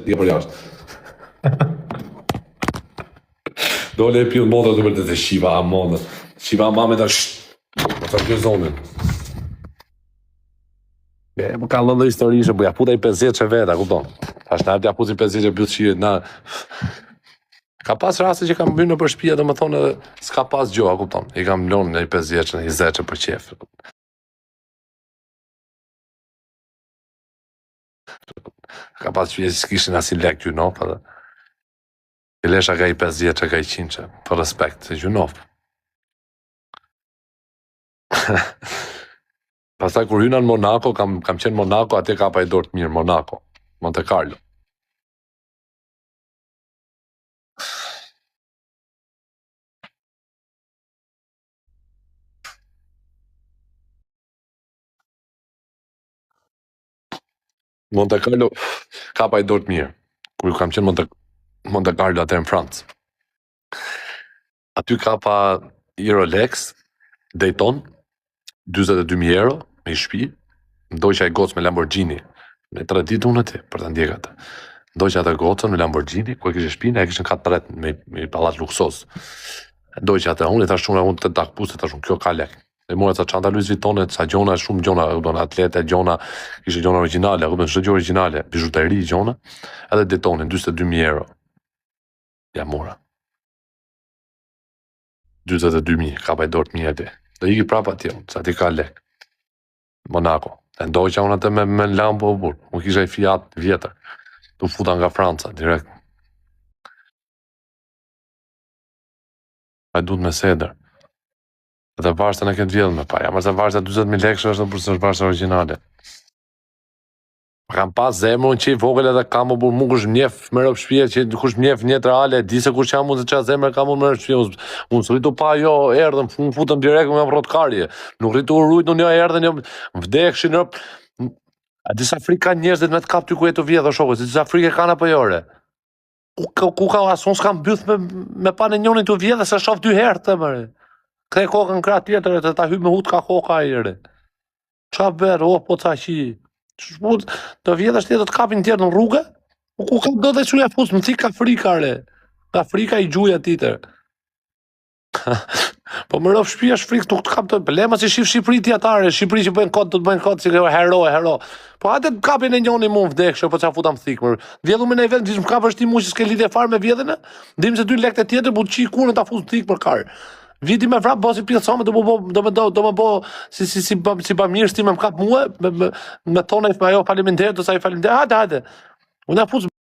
Ti për jashtë. Dole e pjellë modë të vërtet e shiva a modë. Shiva a mame të më të kjo zonën. Më ka lëndë histori që ja puta i 50 që veta, kupton. Ashtë në ja putin 50 që bëllë shijet na... Ka pas raste që kam bërë në për shpia dhe më thonë edhe s'ka pas gjoha, kupton. I kam lënë në i 50 që në 20 që për qef. Ka pas që s'kishin asin lek gjunop, edhe i lesha ka i 50 që ka i 100 që, për respekt, se gjunop. Pastaj kur hyna në Monaco, kam qenë Monaco, atje ka pa i dorë të mirë, Monaco, Monte Carlo. Monte Carlo ka pa i dorë të mirë, kur kam qenë Monte Carlo atje në Francë. Aty ka pa i Rolex, Dayton, 22.000 euro, me i shpi, ndojqa i gocë me Lamborghini, në 3 ditë unë aty, për të ndjek atë. Ndojqa atë gocën me Lamborghini, ku e kishë shpinë, e kishën 4 me palat luksos. Ndojqa atë unë, e thashtë unë të dakpus, e thashtë unë, kjo ka lek. E mora ca çanta Louis Vuitton, ca gjona, shumë gjona, atlete, gjona, kishë gjona originale, çdo gjë originale, bijuteri, gjona, edhe Daytonin, 22.000 euro. Ja mora. 22.000, ka pa i dorë të mirë aty. Do iki prapa atje, sa ti ka lek. Monaco. E ndojqa unë atë me Lambo burë. Unë kisha i Fiat vjetër. Tu futa nga Franca, direkt. A du të me seder. Dhe varsën e këtë vjedhme, pa. Ja mërse varsë 20.000 lekshë është në përse është varsë originale. Kam pas zemrën që i vogël edhe kam më burë, mu kush mjef më rëpë shpje, që kush mjef një reale, di se kush jam unë se qa zemrë kam unë më rëpë shpje, unë së rritu pa jo erdhën, unë futëm direkt me më rotkarje, nuk rritu rrujt, unë jo erdhën, jo vdekshin rëpë, a disa frikë ka njerëzit me të kap ty ku e të vjedhë, shokë, se disa frikë kanë apo jore. Ku ka asun s'kam byth me pa në njonin të vjedhë, se shof 2 herë të mëre. Këthe kokën në kratë tjetër, të ta hypë me hut ka koka a ire. Qa berë, po ca qi. Të vjedhë është tjetër të kapin tjerë në rrugë, ku ka do dhe quja fusë, më thik ka frika re. Ka frika i gjuja tjetër. Po më rëf shpia është frikë, nuk të kap të pëllema si shif Shqipëri tjetare, Shqipëri që bëjnë kodë, të të bëjnë kodë, si hero. Po hajde të kapin e njoni mu në vdekshë, po qa futam thikë, vjedhu me në event, më ka vështi mu që s'ke lidhje farë me vjedhën, dim se 2 lekte tjetër, bu të qi kurën ta fusë thikë për karë. Viti me vrap, bo si pjellësome, do me bo, si ba mirë sti me më kap muë, me tonë e ajo faleminderit, do sa i faleminderit, hajde. Unë e fusë